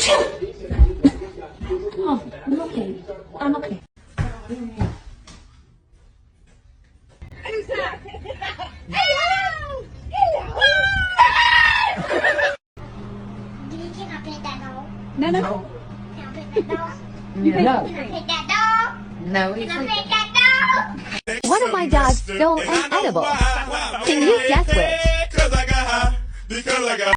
Oh, I'm okay. I'm okay. Can I pet that dog? No. Can I pet that dog? No. Can I pet that dog? No. Can I pet that dog? One of my dogs stole an edible. Can you guess which? Because I got high. Because I got